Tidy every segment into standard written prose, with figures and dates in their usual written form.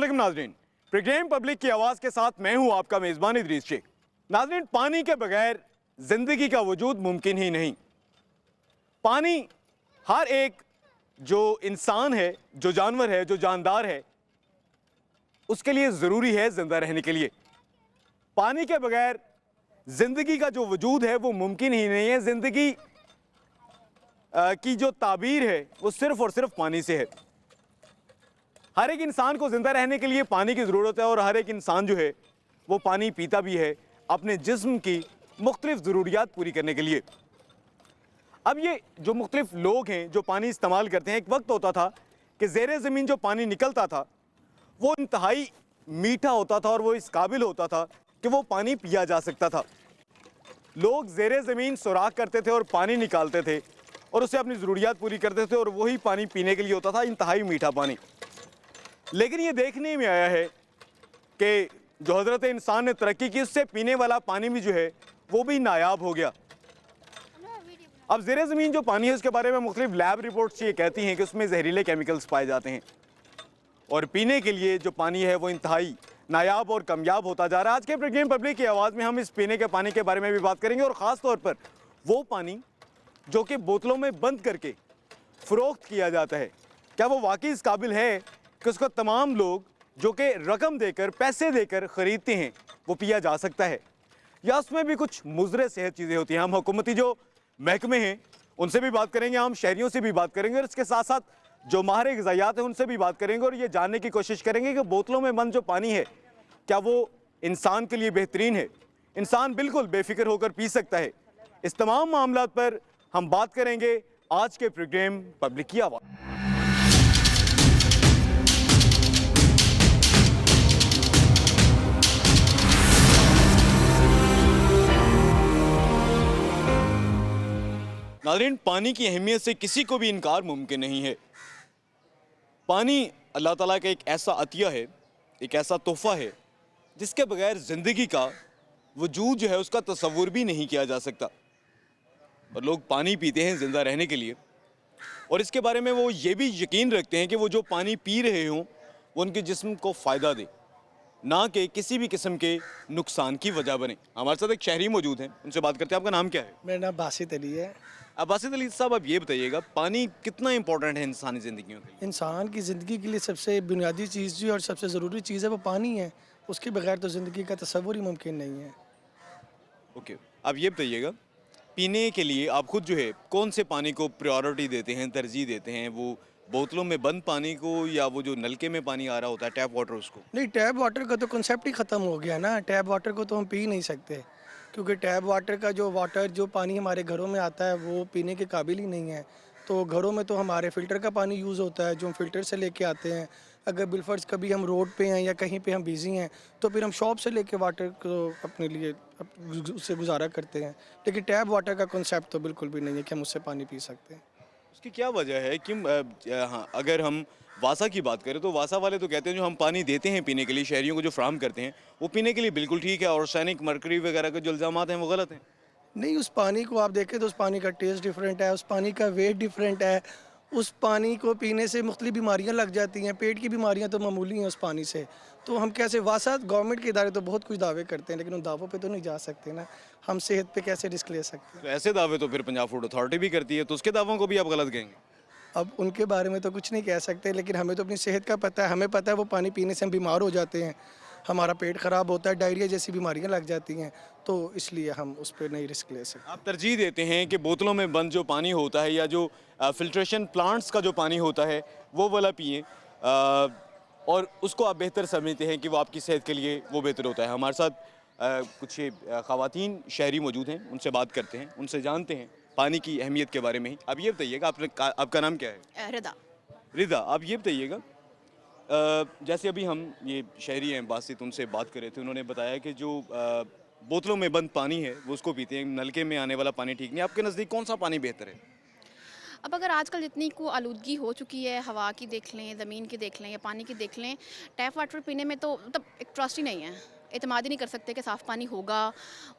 अस्सलाम नाजरीन, programme public की आवाज़ के साथ मैं हूं आपका मेज़बान इदरीस शेख। नाजरीन, पानी के बगैर ज़िंदगी का वजूद मुमकिन ही नहीं। पानी हर एक जो इंसान है, जो जानवर है, जो जानदार है, उसके लिए ज़रूरी है ज़िंदा रहने के लिए। पानी के बगैर ज़िंदगी का जो वजूद है वो मुमकिन ही नहीं है। ज़िंदगी की जो ताबीर है वो सिर्फ़ और सिर्फ पानी से है। हर एक इंसान को ज़िंदा रहने के लिए पानी की ज़रूरत है और हर एक इंसान जो है वो पानी पीता भी है अपने जिस्म की मुख्तलिफ ज़रूरियात पूरी करने के लिए। अब ये जो मुख्तलिफ लोग हैं जो पानी इस्तेमाल करते हैं, एक वक्त होता था कि ज़ेरे ज़मीन जो पानी निकलता था वो इंतहाई मीठा होता था और वो इस काबिल होता था कि वो पानी पिया जा सकता था। लोग ज़ेरे ज़मीन सुराख करते थे और पानी निकालते थे और उससे अपनी ज़रूरियात पूरी करते थे और वही पानी पीने के लिए होता था, इंतहाई मीठा पानी। लेकिन ये देखने में आया है कि जो हज़रत इंसान ने तरक्की की, उससे पीने वाला पानी भी जो है वो भी नायाब हो गया। अब ज़ेरे ज़मीन जो पानी है उसके बारे में मुख्तलिफ लैब रिपोर्ट्स ये कहती हैं कि उसमें जहरीले केमिकल्स पाए जाते हैं और पीने के लिए जो पानी है वो इंतहाई नायाब और कमयाब होता जा रहा है। आज के प्रोग्राम पब्लिक की आवाज़ में हम इस पीने के पानी के बारे में भी बात करेंगे और ख़ास तौर पर वो पानी जो कि बोतलों में बंद करके फ़रोख्त किया जाता है, क्या वो वाकई इस काबिल है कि उसको तमाम लोग जो कि रकम देकर, पैसे देकर ख़रीदते हैं, वो पिया जा सकता है, या उसमें भी कुछ मुज़र सेहत चीज़ें होती हैं। हम हुकूमती जो महकमे हैं उनसे भी बात करेंगे, हम शहरियों से भी बात करेंगे और इसके साथ साथ जो माहिर ग़िज़ायात हैं उनसे भी बात करेंगे और ये जानने की कोशिश करेंगे कि बोतलों में बंद जो पानी है क्या वो इंसान के लिए बेहतरीन है, इंसान बिल्कुल बेफिक्र होकर पी सकता है। इस तमाम मामलात पर हम बात करेंगे आज के प्रोग्राम पब्लिक की आवाज़। नाज़रीन, पानी की अहमियत से किसी को भी इनकार मुमकिन नहीं है। पानी अल्लाह ताला का एक ऐसा अतिया है, एक ऐसा तोहफ़ा है जिसके बगैर ज़िंदगी का वजूद जो है उसका तसव्वुर भी नहीं किया जा सकता। और लोग पानी पीते हैं ज़िंदा रहने के लिए और इसके बारे में वो ये भी यकीन रखते हैं कि वो जो पानी पी रहे हों वो उनके जिस्म को फ़ायदा दे, ना कि किसी भी किस्म के नुकसान की वजह बने। हमारे साथ एक शहरी मौजूद हैं, उनसे बात करते हैं। आपका नाम क्या है? मेरा नाम बासित अली है। बासित अली साहब, आप ये बताइएगा पानी कितना इंपॉर्टेंट है इंसानी ज़िंदगियों के लिए? इंसान की ज़िंदगी के लिए सबसे बुनियादी चीज़ जो और सबसे ज़रूरी चीज़ है वो पानी है। उसके बगैर तो ज़िंदगी का तसव्वुर ही मुमकिन नहीं है। ओके, आप ये बताइएगा पीने के लिए आप खुद जो है कौन से पानी को प्रायोरिटी देते हैं, तरजीह देते हैं? वो बोतलों में बंद पानी को या वो जो नलके में पानी आ रहा होता है, टैप वाटर, उसको? नहीं, टैप वाटर का तो कंसेप्ट ही ख़त्म हो गया ना। टैप वाटर को तो हम पी नहीं सकते क्योंकि टैप वाटर का जो पानी हमारे घरों में आता है वो पीने के काबिल ही नहीं है। तो घरों में तो हमारे फ़िल्टर का पानी यूज़ होता है जो हम फ़िल्टर से लेके आते हैं। अगर बिलफर्ज कभी हम रोड पे हैं या कहीं पे हम बिज़ी हैं तो फिर हम शॉप से लेके वाटर को अपने लिए उससे गुजारा करते हैं। लेकिन टैप वाटर का कंसेप्ट तो बिल्कुल भी नहीं है कि हम उससे पानी पी सकते हैं। उसकी क्या वजह है कि हाँ, अगर हम वासा की बात करें तो वासा वाले तो कहते हैं जो हम पानी देते हैं पीने के लिए, शहरियों को जो फ्राहम करते हैं, वो पीने के लिए बिल्कुल ठीक है और आर्सेनिक, मरकरी वगैरह के जो इल्ज़ामात हैं वो गलत हैं। नहीं, उस पानी को आप देखें तो उस पानी का टेस्ट डिफरेंट है, उस पानी का वेट डिफरेंट है। उस पानी को पीने से मुख्तलिफ बीमारियां लग जाती हैं, पेट की बीमारियां तो मामूली हैं उस पानी से। तो हम कैसे वासा गवर्नमेंट के इदारे तो बहुत कुछ दावे करते हैं लेकिन उन दावों पे तो नहीं जा सकते ना। हम सेहत पे कैसे रिस्क ले सकते हैं? तो ऐसे दावे तो फिर पंजाब फूड अथॉरिटी भी करती है, तो उसके दावों को भी आप गलत कहेंगे? अब उनके बारे में तो कुछ नहीं कह सकते लेकिन हमें तो अपनी सेहत का पता है। हमें पता है वो पानी पीने से हम बीमार हो जाते हैं, हमारा पेट ख़राब होता है, डायरिया जैसी बीमारियाँ लग जाती हैं। तो इसलिए हम उस पर नहीं रिस्क ले सकते। आप तरजीह देते हैं कि बोतलों में बंद जो पानी होता है या जो फिल्ट्रेशन प्लांट्स का जो पानी होता है वो वाला पिएं, और उसको आप बेहतर समझते हैं कि वो आपकी सेहत के लिए वो बेहतर होता है। हमारे साथ कुछ ख़वातीन शहरी मौजूद हैं, उनसे बात करते हैं, उनसे जानते हैं पानी की अहमियत के बारे में ही। अब ये बताइएगा आपका नाम क्या है? रिदा। रिदा, आप ये बताइएगा जैसे अभी हम ये शहरी हैं बासित, उनसे बात कर रहे थे, उन्होंने बताया कि जो बोतलों में बंद पानी है वो उसको पीते हैं, नलके में आने वाला पानी ठीक नहीं। आपके नज़दीक कौन सा पानी बेहतर है? अब अगर आजकल जितनी को आलूदगी हो चुकी है, हवा की देख लें, ज़मीन की देख लें या पानी की देख लें, टैप वाटर पीने में तो मतलब एक ट्रस्ट ही नहीं है। एतमाद ही नहीं कर सकते कि साफ़ पानी होगा,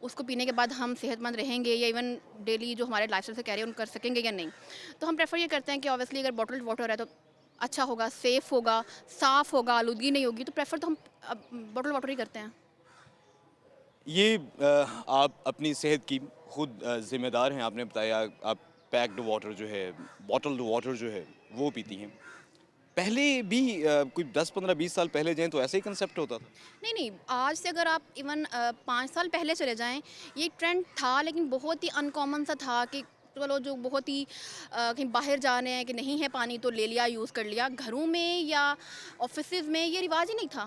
उसको पीने के बाद हम सेहतमंद रहेंगे या इवन डेली जो हमारे लाइफस्टाइल से कैरी ऑन कर सकेंगे या नहीं। तो हम प्रेफर ये करते हैं कि ऑब्वियसली अगर बॉटल्ड वाटर है तो अच्छा होगा, सेफ़ होगा, साफ़ होगा, आलूदगी नहीं होगी, तो प्रेफ़र तो हम बॉटल वाटर ही करते हैं। ये आप अपनी सेहत की खुद ज़िम्मेदार हैं। आपने बताया आप पैक्ड वाटर जो है, बॉटल्ड वाटर जो है, वो पीती हैं। पहले भी कोई 10, 15, 20 साल पहले जाएँ तो ऐसा ही कंसेप्ट होता था? नहीं, नहीं, आज से अगर आप इवन 5 साल पहले चले जाएँ, ये ट्रेंड था लेकिन बहुत ही अनकॉमन सा था कि चलो जो बहुत ही कहीं बाहर जा रहे हैं कि नहीं है पानी तो ले लिया, यूज़ कर लिया। घरों में या ऑफ़िसेज़ में ये रिवाज ही नहीं था।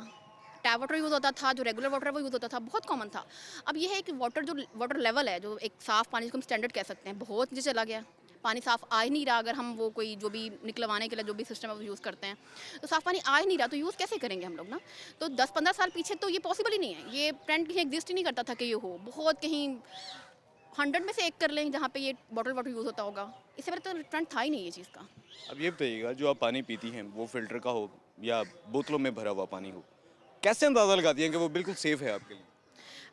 टैप वाटर यूज़ होता था, जो रेगुलर वाटर है वो यूज़ होता था, बहुत कॉमन था। अब ये है कि वाटर लेवल है, जो एक साफ़ पानी जिसको हम स्टैंडर्ड कह सकते हैं, बहुत नीचे चला गया है। पानी साफ़ आ ही नहीं रहा, अगर हम वो कोई जो भी निकलवाने के लिए जो भी सिस्टम है वो यूज़ करते हैं, तो साफ़ पानी आ ही नहीं रहा, तो यूज़ कैसे करेंगे हम लोग ना? तो 10-15 साल पीछे तो ये पॉसिबल ही नहीं है। ये ट्रेंड कहीं एग्ज़िस्ट ही नहीं करता था कि ये हो। बहुत कहीं 100 में से 1 कर लें जहाँ पे ये बॉटल वाटर यूज़ होता होगा। इससे पहले तो ट्रेंड था ही नहीं ये चीज़ का। अब ये बताइएगा, जो आप पानी पीती हैं वो फ़िल्टर का हो या बोतलों में भरा हुआ पानी हो, कैसे अंदाज़ा लगाती हैं कि वो बिल्कुल सेफ़ है आपके लिए?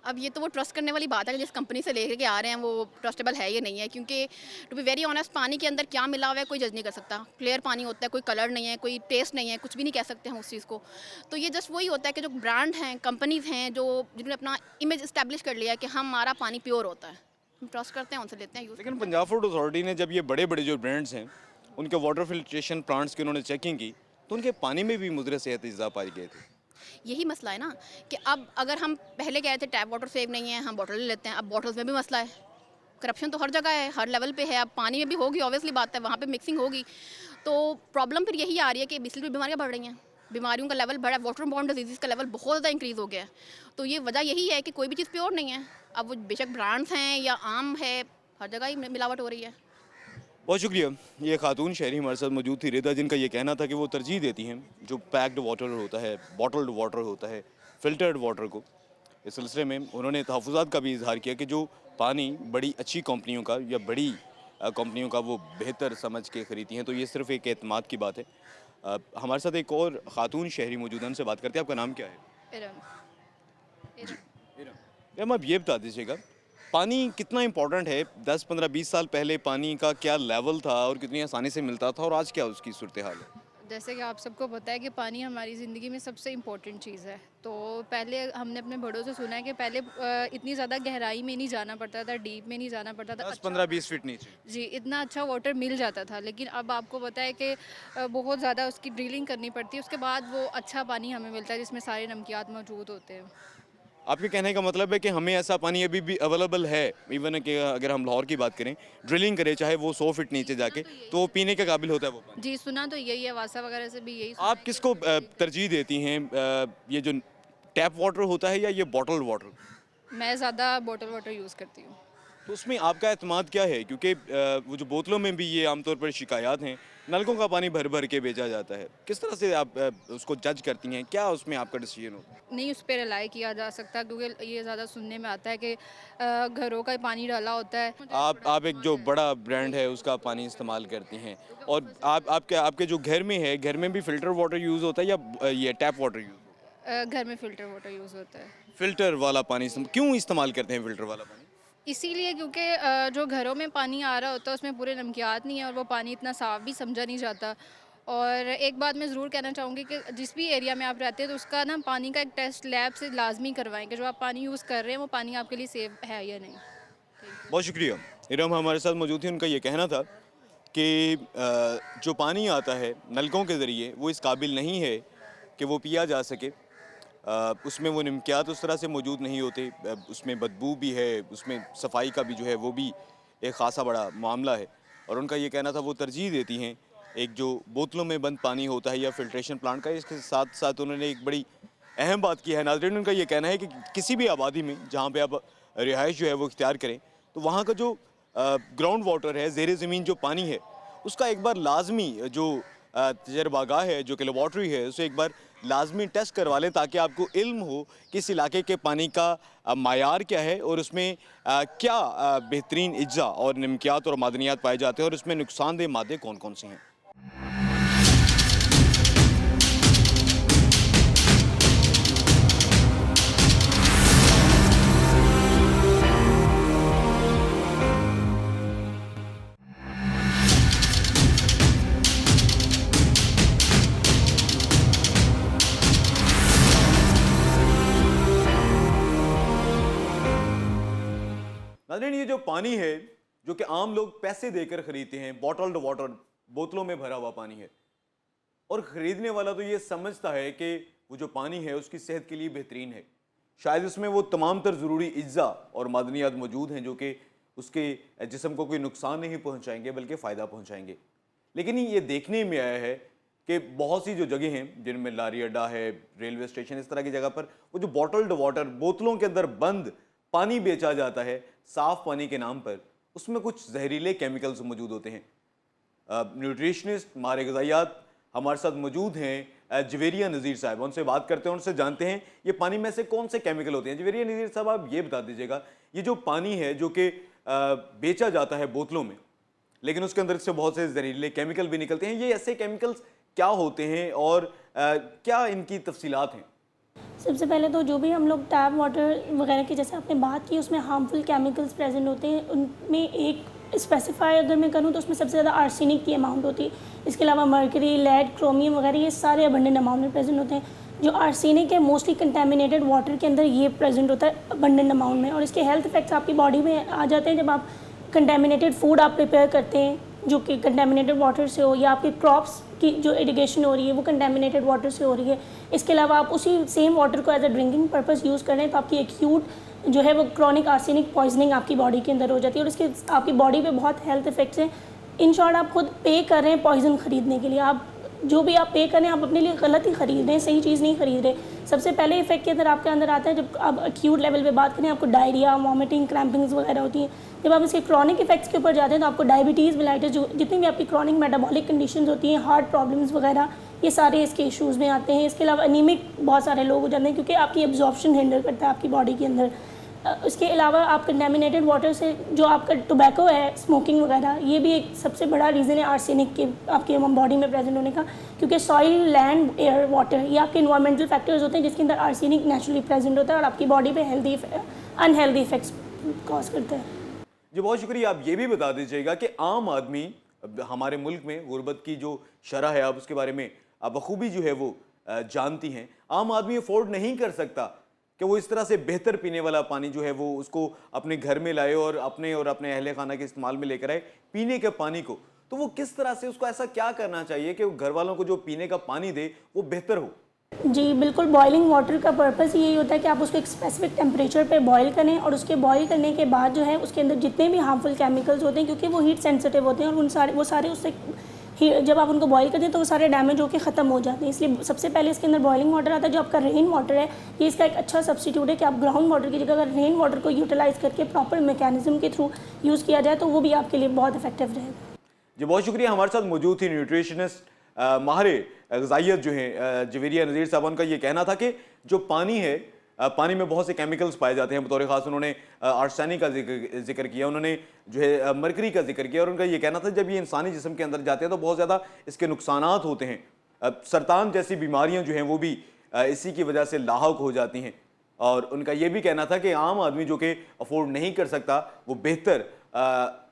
अब ये तो वो ट्रस्ट करने वाली बात है कि जिस कंपनी से लेके आ रहे हैं वो ट्रस्टेबल है या नहीं है, क्योंकि टू बी वेरी ऑनेस्ट पानी के अंदर क्या मिला हुआ है कोई जज नहीं कर सकता। क्लियर पानी होता है, कोई कलर नहीं है, कोई टेस्ट नहीं है, कुछ भी नहीं कह सकते हम उस चीज़ को। तो ये जस्ट वही होता है कि जो ब्रांड हैं, कंपनीज़ हैं, जो जिन्होंने अपना इमेज इस्टेब्लिश कर लिया है कि हमारा पानी प्योर होता है, हम ट्रस्ट करते हैं, उनसे लेते हैं यूज़। लेकिन पंजाब फूड अथॉरिटी ने जब ये बड़े-बड़े जो ब्रांड्स हैं, उनके वाटर फ़िल्ट्रेशन प्लांट्स की उन्होंने चेकिंग की, तो उनके पानी में भी मुज़र सेहत अज़ा पाए गए थे। यही मसला है ना कि अब अगर हम पहले कह रहे थे टैप वाटर सेफ नहीं है, हम बॉटल ले लेते हैं, अब बॉटल्स में भी मसला है। करप्शन तो हर जगह है, हर लेवल पे है, अब पानी में भी होगी, ऑब्वियसली बात है, वहाँ पे मिक्सिंग होगी। तो प्रॉब्लम फिर यही आ रही है कि इसलिए भी बीमारियाँ बढ़ रही हैं, बीमारियों का लेवल बढ़ा है, वाटर बॉर्न डिजीज़ का लेवल बहुत ज़्यादा इंक्रीज़ हो गया है। तो ये वजह यही है कि कोई भी चीज़ प्योर नहीं है। अब वो बेशक ब्रांड्स हैं या आम है, हर जगह ही मिलावट हो रही है। बहुत शुक्रिया। ये खातून शहरी हमारे साथ मौजूद थी रिदा, जिनका ये कहना था कि वो तरजीह देती हैं जो पैक्ड वाटर होता है, बॉटल्ड वाटर होता है, फ़िल्टर्ड वाटर को। इस सिलसिले में उन्होंने तहफ़्फ़ुज़ात का भी इज़हार किया कि जो पानी बड़ी अच्छी कंपनियों का या बड़ी कंपनियों का वो बेहतर समझ के ख़रीदती हैं, तो ये सिर्फ़ एक एतमाद की बात है। हमारे साथ एक और खातून शहरी मौजूद हैं, उनसे बात करते हैं। आपका नाम क्या है? मैम, आप ये बता दीजिएगा, पानी कितना इम्पोर्टेंट है? 10, 15, 20 साल पहले पानी का क्या लेवल था और कितनी आसानी से मिलता था, और आज क्या उसकी सूरत हाल है? जैसे कि आप सबको पता है कि पानी हमारी ज़िंदगी में सबसे इम्पोर्टेंट चीज़ है। तो पहले हमने अपने बड़ों से सुना है कि पहले इतनी ज़्यादा गहराई में नहीं जाना पड़ता था, डीप में नहीं जाना पड़ता था। 10, 15, 20 फीट नीचे। जी, इतना अच्छा वाटर मिल जाता था। लेकिन अब आपको पता है कि बहुत ज़्यादा उसकी ड्रिलिंग करनी पड़ती है, उसके बाद वो अच्छा पानी हमें मिलता है जिसमें सारे नमकियात मौजूद होते हैं। आपके कहने का मतलब है कि हमें ऐसा पानी अभी भी अवेलेबल है, इवन कि अगर हम लाहौर की बात करें, ड्रिलिंग करें चाहे वो 100 फीट नीचे जाके, तो वो पीने के काबिल होता है वो पानी? जी, सुना तो यही है, वासा वगैरह से भी यही सुना आप है किसको तरजीह देती हैं, ये जो टैप वाटर होता है या ये बॉटल वाटर? कि मैं ज़्यादा बॉटल वाटर यूज़ करती हूँ। तो उसमें आपका एतमाद क्या है? क्योंकि वो जो बोतलों में भी ये आमतौर पर शिकायत हैं, नलकों का पानी भर भर के बेचा जाता है। किस तरह से आप उसको जज करती हैं? क्या उसमें आपका डिसीजन होता है? नहीं, उस पे रिलाई किया जा सकता, क्योंकि ये ज़्यादा सुनने में आता है कि घरों का पानी डाला होता है। आप एक जो बड़ा ब्रांड है उसका पानी इस्तेमाल करती हैं, और आपके जो घर में है, घर में भी फ़िल्टर वाटर यूज़ होता है या ये टैप वाटर यूज़ होता है? घर में फ़िल्टर वाटर यूज़ होता है। फ़िल्टर वाला पानी क्यों इस्तेमाल करते हैं फ़िल्टर वाला पानी? इसीलिए क्योंकि जो घरों में पानी आ रहा होता है उसमें पूरे नमकियात नहीं है और वो पानी इतना साफ़ भी समझा नहीं जाता। और एक बात मैं ज़रूर कहना चाहूँगी कि जिस भी एरिया में आप रहते हैं तो उसका ना पानी का एक टेस्ट लैब से लाजमी करवाएं कि जो आप पानी यूज़ कर रहे हैं वो पानी आपके लिए सेफ़ है या नहीं। बहुत शुक्रिया। इरम हमारे साथ मौजूद थी, उनका ये कहना था कि जो पानी आता है नलकों के ज़रिए वो इस काबिल नहीं है कि वो पिया जा सके। उसमें वो नमकियात उस तरह से मौजूद नहीं होते, उसमें बदबू भी है, उसमें सफाई का भी जो है वो भी एक ख़ासा बड़ा मामला है। और उनका ये कहना था वो तरजीह देती हैं एक जो बोतलों में बंद पानी होता है या फ़िल्ट्रेशन प्लांट का। इसके साथ साथ उन्होंने एक बड़ी अहम बात की है नाज़रीन, उनका ये कहना है कि किसी भी आबादी में जहाँ पे आप रिहाइश जो है वो इख्तियार करें, तो वहाँ का जो ग्राउंड वाटर है, ज़ेर ज़मीन जो पानी है, उसका एक बार लाजमी जो तजर्बागाह है, जो कि लेबॉर्ट्री है, उसे एक बार लाजमी टेस्ट करवा लें ताकि आपको इल्म हो कि इस इलाके के पानी का मायार क्या है और उसमें क्या बेहतरीन अज्जा और नमकियात और मादनियात पाए जाते हैं और उसमें नुकसानदेह मादे कौन कौन से हैं। नाज़रीन, ये जो पानी है जो कि आम लोग पैसे देकर खरीदते हैं, बॉटल्ड वाटर, बोतलों में भरा हुआ पानी है, और खरीदने वाला तो ये समझता है कि वो जो पानी है उसकी सेहत के लिए बेहतरीन है, शायद उसमें वो तमाम तर ज़रूरी अज्जा और मादनियात मौजूद हैं जो कि उसके जिस्म को कोई नुकसान नहीं पहुंचाएंगे बल्कि फ़ायदा पहुंचाएंगे। लेकिन ये देखने में आया है कि बहुत सी जो जगह हैं जिनमें लारी अड्डा है, रेलवे स्टेशन, इस तरह की जगह पर वो जो बॉटल्ड वाटर, बोतलों के अंदर बंद पानी बेचा जाता है साफ़ पानी के नाम पर, उसमें कुछ जहरीले केमिकल्स मौजूद होते हैं। न्यूट्रिशनिस्ट, माहिर ग़िज़ायात हमारे साथ मौजूद हैं जवेरिया नज़ीर साहब, उनसे बात करते हैं, उनसे जानते हैं ये पानी में से कौन से केमिकल होते हैं। जवेरिया नज़ीर साहब, आप ये बता दीजिएगा, ये जो पानी है जो कि बेचा जाता है बोतलों में, लेकिन उसके अंदर से बहुत से जहरीले केमिकल भी निकलते हैं, ये ऐसे केमिकल्स क्या होते हैं और क्या इनकी तफसीलात हैं? सबसे पहले तो जो भी हम लोग टैप वाटर वगैरह की जैसे आपने बात की उसमें हार्मफुल केमिकल्स प्रेजेंट होते हैं, उनमें एक स्पेसिफाई अगर मैं करूँ तो उसमें सबसे ज़्यादा आर्सेनिक की अमाउंट होती है। इसके अलावा मर्करी, लेड, क्रोमियम वगैरह ये सारे अबंडेंट अमाउंट में प्रेजेंट होते हैं। जो आर्सेनिक है मोस्टली कंटेमिनेटेड वाटर के अंदर ये प्रेजेंट होता है अबंडेंट अमाउंट में, और इसके हेल्थ इफेक्ट्स आपकी बॉडी में आ जाते हैं जब आप कंटेमिनेटेड फूड आप प्रिपेयर करते हैं जो कि कंटेमिनेटेड वाटर से हो, या आपकी क्रॉप्स की जो इरिगेशन हो रही है वो कंटेमिनेटेड वाटर से हो रही है। इसके अलावा आप उसी सेम वाटर को as a drinking purpose use कर रहे हैं तो आपकी एक्यूट जो है वो क्रॉनिक आर्सेनिक पॉइजनिंग आपकी बॉडी के अंदर हो जाती है, और इसके आपकी बॉडी पे बहुत हेल्थ इफेक्ट्स हैं। इन शॉर्ट आप खुद पे कर रहे हैं पॉइजन खरीदने के लिए, आप जो भी आप पे कर रहे हैं आप अपने लिए गलत ही खरीद रहे हैं, सही चीज़ नहीं खरीद रहे। सबसे पहले इफेक्ट के अंदर आपके अंदर आता है जब आप एक्यूट लेवल पे बात करें, आपको डायरिया, वॉमिटिंग, क्रैम्पिंग्स वगैरह होती हैं। जब आप इसके क्रॉनिक इफेक्ट्स के ऊपर जाते हैं तो आपको डायबिटीज़, मेलाइटिस, जो जितनी भी आपकी क्रॉनिक मेटाबॉलिक कंडीशंस होती हैं, हार्ट प्रॉब्लम्स वगैरह, ये सारे इसके इश्यूज़ में आते हैं। इसके अलावा एनीमिक बहुत सारे लोग हो जाते हैं क्योंकि आपकी एब्जॉर्प्शन हिंडर करता है आपकी बॉडी के अंदर। इसके अलावा आप कंटेमिनेटेड वाटर से जो आपका टोबैको है, स्मोकिंग वगैरह, ये भी एक सबसे बड़ा रीज़न है आर्सेनिक के आपके बॉडी में प्रेजेंट होने का, क्योंकि सॉइल, लैंड, एयर, वाटर ये आपके इन्वायरमेंटल फैक्टर्स होते हैं जिसके अंदर आर्सेनिक नेचुरली प्रेजेंट होता है और आपकी बॉडी पे हेल्दी अनहेल्दी इफेक्ट्स कॉज करते हैं। जी बहुत शुक्रिया। आप ये भी बता दीजिएगा कि आम आदमी हमारे मुल्क में गुर्बत की जो शरह है, आप उसके बारे में आप बखूबी जो है वो जानती हैं, आम आदमी अफोर्ड नहीं कर सकता कि वो इस तरह से बेहतर पीने वाला पानी जो है वो उसको अपने घर में लाए और अपने अहले खाना के इस्तेमाल में लेकर आए पीने के पानी को, तो वो किस तरह से उसको ऐसा क्या करना चाहिए कि वो घर वालों को जो पीने का पानी दे वो बेहतर हो? जी बिल्कुल, बॉइलिंग वाटर का पर्पस यही होता है कि आप उसको एक स्पेसिफिक टेम्परेचर पे बॉईल करें, और उसके बॉईल करने के बाद जो है उसके अंदर जितने भी हार्मफुल केमिकल्स होते हैं, क्योंकि वो हीट सेंसिटिव होते हैं और वो सारे उससे जब आप उनको बॉईल करते हैं तो वो सारे डैमेज होकर ख़त्म हो जाते हैं। इसलिए सबसे पहले इसके अंदर बॉइलिंग वाटर आता है। जो आपका रेन वाटर है ये इसका एक अच्छा सब्स्टिट्यूट है कि आप ग्राउंड वाटर की जगह अगर रेन वाटर को यूटिलाइज़ करके प्रॉपर मैकेनिज्म के थ्रू यूज़ किया जाए तो वो भी आपके लिए बहुत इफेक्टिव रहेगा। जी बहुत शुक्रिया। हमारे साथ मौजूद थी न्यूट्रिशनिस्ट माहिर ग़िज़ाइयत जो हैं जवेरिया नज़ीर साहब। उनका ये कहना था कि जो पानी है, पानी में बहुत से केमिकल्स पाए जाते हैं, बतौर ख़ास उन्होंने आर्सेनिक का जिक्र किया, उन्होंने जो है मरकरी का जिक्र किया, और उनका ये कहना था जब ये इंसानी जिस्म के अंदर जाते हैं तो बहुत ज़्यादा इसके नुकसानात होते हैं। सरतान जैसी बीमारियां जो हैं वो भी इसी की वजह से लाहक हो जाती हैं, और उनका ये भी कहना था कि आम आदमी जो कि अफोर्ड नहीं कर सकता वो बेहतर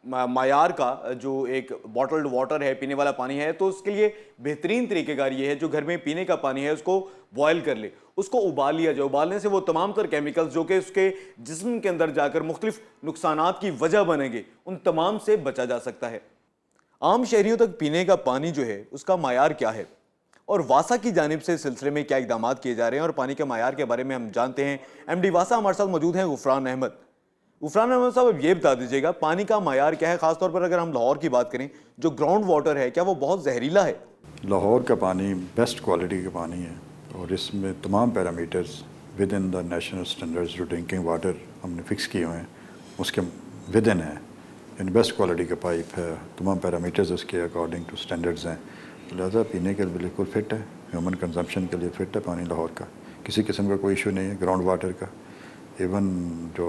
मायार का जो एक बॉटल्ड वाटर है, पीने वाला पानी है, तो उसके लिए बेहतरीन तरीक़ेकार ये है जो घर में पीने का पानी है उसको बॉयल कर ले, उसको उबाल लिया जाए। उबालने से वो तमाम तर केमिकल्स जो कि उसके जिस्म के अंदर जाकर मुख्तलिफ नुकसानात की वजह बनेंगे, उन तमाम से बचा जा सकता है। आम शहरियों तक पीने का पानी जो है उसका मायार क्या है और वासा की जानिब से इस सिलसिले में क्या इकदाम किए जा रहे हैं, और पानी के मायार के बारे में हम जानते हैं। MD वासा हमारे साथ मौजूद हैं गुफरान अहमद। गुफरान अहमद साहब, अब ये बता दीजिएगा पानी का मायार क्या है, ख़ासतौर पर अगर हम लाहौर की बात करें, जो ग्राउंड वाटर है क्या वो बहुत जहरीला है? लाहौर का पानी बेस्ट क्वालिटी का पानी है और इसमें तमाम parameters with in the national standards जो ड्रिंकिंग वाटर हमने फ़िक्स किए हुए हैं उसके विद इन है। इन बेस्ट क्वालिटी का पाइप है, तमाम पैरामीटर्स उसके अकॉर्डिंग टू स्टैंडर्ड्स हैं, लिहाजा पीने के लिए बिल्कुल फ़िट है, ह्यूमन कंजम्पशन के लिए फ़िट है पानी लाहौर का। किसी किस्म का कोई इशू नहीं है ग्राउंड वाटर का। इवन जो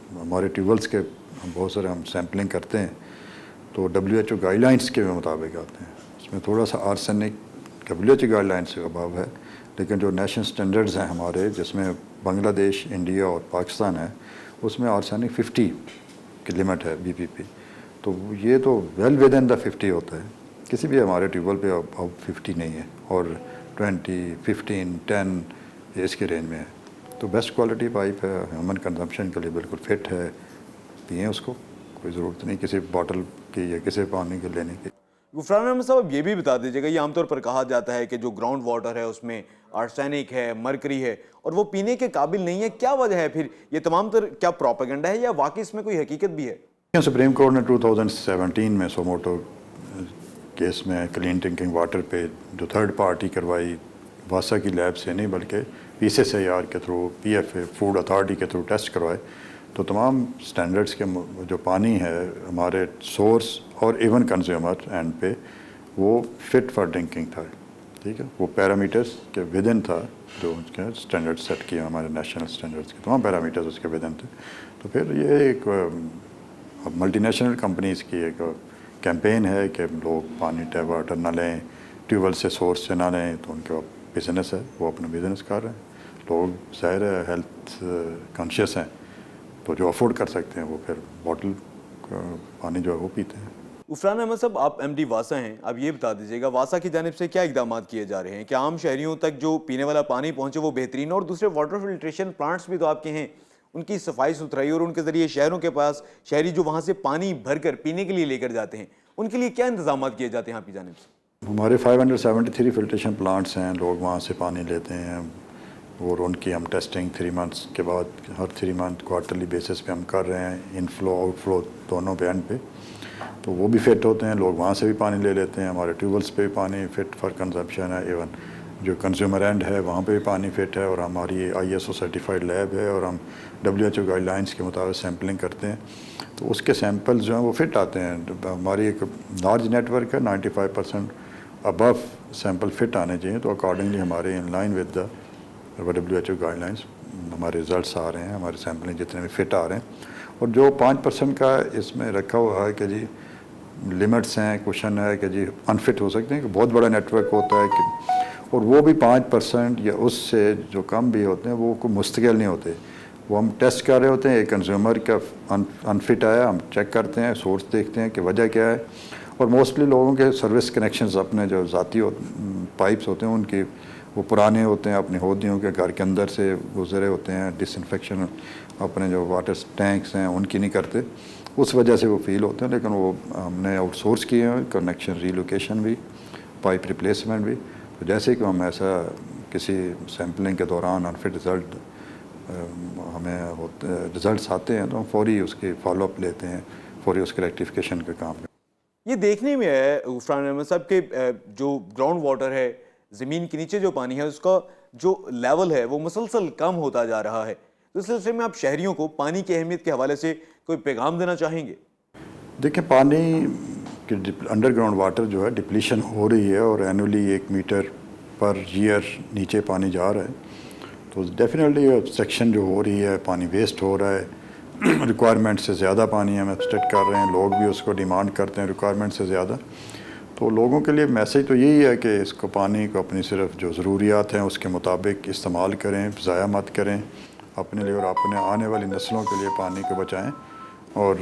हमारे ट्यूबवेल्स के बहुत सारे हम सैम्पलिंग करते हैं तो WHO गाइडलाइंस के मुताबिक आते हैं, उसमें थोड़ा सा आर्सेनिक WHO गाइडलाइंस से अभाव है, लेकिन जो नेशनल स्टैंडर्ड्स हैं हमारे जिसमें बांग्लादेश, इंडिया और पाकिस्तान है, उसमें आर्सेनिक 50 की लिमिट है BPP, तो ये तो वेल विद इन द 50 होता है। किसी भी हमारे ट्यूबवेल पे अब 50 नहीं है, और 20, 15, 10 ये इसके रेंज में है। तो बेस्ट क्वालिटी पाइप है, ह्यूमन कंजम्पशन के लिए बिल्कुल फिट है, पिएँ उसको, कोई ज़रूरत नहीं किसी बॉटल की या किसी पानी के लेने की। गुफरान अहमद साहब, अब ये भी बता दीजिएगा, ये आमतौर पर कहा जाता है कि जो ग्राउंड वाटर है उसमें आर्सेनिक है, मरकरी है और वो पीने के काबिल नहीं है। क्या वजह है फिर? ये तमाम तर क्या प्रोपेगेंडा है या वाकई इसमें कोई हकीकत भी है? सुप्रीम कोर्ट ने 2017 में सोमोटो केस में क्लीन ड्रिंकिंग वाटर पे जो थर्ड पार्टी करवाई, वासा की लैब से नहीं बल्कि PCSIR के थ्रू, PFA फूड अथॉरिटी के थ्रू टेस्ट करवाए, तो तमाम स्टैंडर्ड्स के जो पानी है हमारे सोर्स और इवन कंज्यूमर एंड पे वो फिट फॉर ड्रिंकिंग था। ठीक है, वो पैरामीटर्स के विदिन था जो उसके स्टैंडर्ड सेट किए हमारे नेशनल स्टैंडर्ड्स के, तमाम पैरामीटर्स उसके विदिन थे। तो फिर ये एक मल्टीनेशनल कंपनीज़ की एक कैंपेन है कि लोग पानी टैप वाटर ना लें, ट्यूबवेल से सोर्स से ना लें, तो उनके बिज़नेस है, वो अपना बिज़नेस कर रहे हैं। लोग ज़ाहिर है हेल्थ कॉन्शियस हैं, तो जो अफोर्ड कर सकते हैं वो फिर बॉटल पानी जो है वो पीते हैं। गुफरान अहमद साहब, आप MD वासा हैं, अब ये बता दीजिएगा वासा की जानिब से क्या इकदाम किए जा रहे हैं कि आम शहरियों तक जो पीने वाला पानी पहुँचे वो बेहतरीन, और दूसरे वाटर फिल्ट्रेशन प्लांट्स भी तो आपके हैं, उनकी सफाई सुथराई और उनके ज़रिए शहरों के पास शहरी जो वहाँ से पानी भर कर पीने के लिए लेकर जाते हैं, उनके लिए क्या इंतजाम किए जाते हैं आपकी जानिब से? हमारे 573 फिल्ट्रेशन प्लांट्स हैं, लोग वहाँ से पानी लेते हैं और उनकी हम टेस्टिंग 3 मंथ्स के बाद, हर 3 मंथ क्वार्टरली बेसिस पे हम कर रहे हैं, इनफ्लो आउटफ्लो दोनों पे एंड पे, तो वो भी फिट होते हैं। लोग वहाँ से भी पानी ले लेते हैं, हमारे ट्यूबवेल्स पे भी पानी फिट फॉर कंजम्पशन है, इवन जो कंज्यूमर एंड है वहाँ पे भी पानी फिट है, और हमारी ISO सर्टिफाइड लैब है और हम WHO गाइडलाइंस के मुताबिक सैम्पलिंग करते हैं, तो उसके सैंपल्स जो हैं वो फिट आते हैं। हमारी एक लार्ज नेटवर्क है, 95% अबव सैंपल फिट आने चाहिए, तो अकॉर्डिंगली हमारे in line with the WHO guidelines हमारे रिजल्ट्स आ रहे हैं, हमारे सैम्पलिंग जितने भी फिट आ रहे हैं। और जो 5% का इसमें रखा हुआ है कि जी लिमिट्स हैं, क्वेश्चन है कि जी अनफिट हो सकते हैं, कि बहुत बड़ा नेटवर्क होता है कि, और वो भी 5% या उससे जो कम भी होते हैं वो कोई मुस्तकिल नहीं होते, वो हम टेस्ट कर रहे होते हैं। एक कंज्यूमर का अनफिट आया, हम चेक करते हैं, सोर्स देखते हैं कि वजह क्या है, और मोस्टली लोगों के सर्विस कनेक्शंस अपने जो ज़ाती पाइप्स होते हैं उनके वो पुराने होते हैं, अपनी होदियों के घर के अंदर से गुजरे होते हैं, डिसइंफेक्शन अपने जो वाटर टैंक्स हैं उनकी नहीं करते, उस वजह से वो फील होते हैं। लेकिन वो हमने आउटसोर्स किए हैं, कनेक्शन रीलोकेशन भी, पाइप रिप्लेसमेंट भी। तो जैसे कि हम ऐसा किसी सैम्पलिंग के दौरान अनफिट रिज़ल्ट हमें होते रिज़ल्ट आते हैं तो हम फौरी उसकी फॉलोअप लेते हैं, फौरी उसके रेक्टिफिकेशन का काम। ये देखने में है गुफरान अहमद साहब के जो ग्राउंड वाटर है, ज़मीन के नीचे जो पानी है उसका जो लेवल है वो मुसलसल कम होता जा रहा है। तो इस सिलसिले में आप शहरियों को पानी की अहमियत के हवाले से कोई पैगाम देना चाहेंगे? देखिए, पानी के अंडरग्राउंड वाटर जो है डिप्लीशन हो रही है और एनुअली 1 मीटर पर ईयर नीचे पानी जा रहा है, तो डेफिनेटली सेक्शन जो हो रही है, पानी वेस्ट हो रहा है, रिक्वायरमेंट से ज़्यादा पानी हम एक्सपेक्ट कर रहे हैं, लोग भी उसको डिमांड करते हैं रिक्वायरमेंट से ज़्यादा। तो लोगों के लिए मैसेज तो यही है कि इसको पानी को अपनी सिर्फ जो ज़रूरियात हैं उसके मुताबिक इस्तेमाल करें, ज़ाया मत करें, अपने लिए और अपने आने वाली नस्लों के लिए पानी को बचाएं। और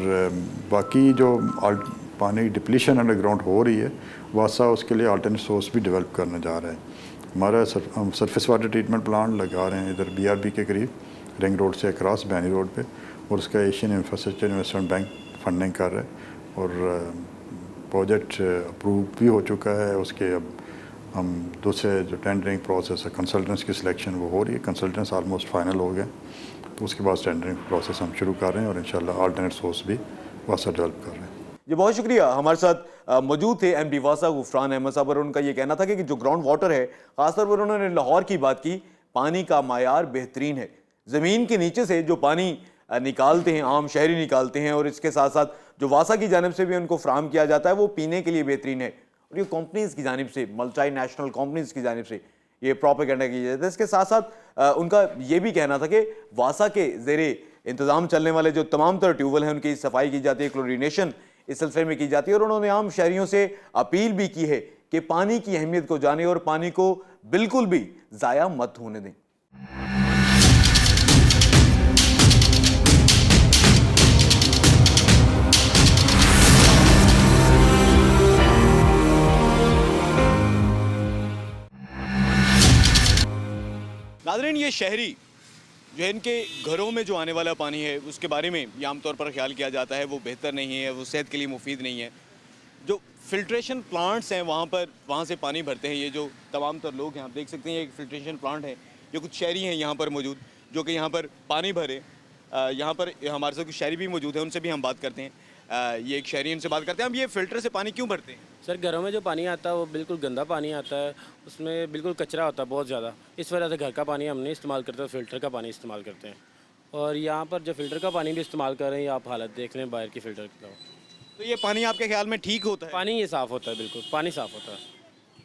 बाकी जो पानी डिप्लीशन अंडरग्राउंड हो रही है, वासा उसके लिए अल्टरनेट सोर्स भी डेवलप करने जा रहा है। हमारा हम सरफेस वाटर ट्रीटमेंट प्लांट लगा रहे हैं इधर BRB के करीब, रिंग रोड से अक्रॉस बैनी रोड पे, और उसका Asian infrastructure investment bank funding कर रहा है, और प्रोजेक्ट अप्रूव भी हो चुका है। उसके अब हम दूसरे जो टेंडरिंग प्रोसेस है, कंसल्टेंट्स की सिलेक्शन वो हो रही है, कंसल्टेंट्स ऑलमोस्ट फाइनल हो गए, तो उसके बाद टेंडरिंग प्रोसेस हम शुरू कर रहे हैं और इंशाल्लाह अल्टरनेट सोर्स भी वासा डेवलप कर रहे हैं। जी, बहुत शुक्रिया। हमारे साथ मौजूद थे MD वासा गुफरान अहमद साहब, और उनका ये कहना था कि जो ग्राउंड वाटर है, खासतौर पर उन्होंने लाहौर की बात की, पानी का मायार बेहतरीन है। ज़मीन के नीचे से जो पानी निकालते हैं, आम शहरी निकालते हैं, और इसके साथ साथ जो वासा की जानिब से भी उनको फ्राहम किया जाता है वो पीने के लिए बेहतरीन है। और ये कंपनीज़ की जानिब से, मल्टी नेशनल कंपनीज़ की जानिब से ये प्रोपेगेंडा किया जाता है। इसके साथ साथ उनका ये भी कहना था कि वासा के ज़ेरे इंतज़ाम चलने वाले जो तमाम तर ट्यूबवेल हैं उनकी सफाई की जाती है, क्लोरीनेशन इस सिलसिले में की जाती है, और उन्होंने आम शहरियों से अपील भी की है कि पानी की अहमियत को जाने और पानी को बिल्कुल भी ज़ाया मत होने दें। नाज़रीन, ये शहरी जो है इनके घरों में जो आने वाला पानी है उसके बारे में ये आमतौर पर ख्याल किया जाता है वो बेहतर नहीं है, वो सेहत के लिए मुफीद नहीं है। जो फिल्ट्रेशन प्लांट्स हैं वहाँ से पानी भरते हैं ये जो तमाम तर लोग हैं, आप देख सकते हैं ये एक फिल्ट्रेशन प्लांट है। ये कुछ शहरी हैं यहाँ पर मौजूद जो कि यहाँ पर पानी भरे। यहाँ पर हमारे साथ कुछ शहरी भी मौजूद हैं, उनसे भी हम बात करते हैं। ये एक शहरी इनसे बात करते हैं। हम ये फ़िल्टर से पानी क्यों भरते हैं? सर घरों में जो पानी आता है वो बिल्कुल गंदा पानी आता है, उसमें बिल्कुल कचरा होता है बहुत ज़्यादा। इस वजह से घर का पानी हम नहीं इस्तेमाल करते, फ़िल्टर का पानी इस्तेमाल करते हैं। और यहाँ पर जो फ़िल्टर का पानी भी इस्तेमाल कर रहे हैं, आप हालत देख लें बाहर की फ़िल्टर की। तो ये पानी आपके ख्याल में ठीक होता है? पानी ये साफ़ होता है, बिल्कुल पानी साफ़ होता है।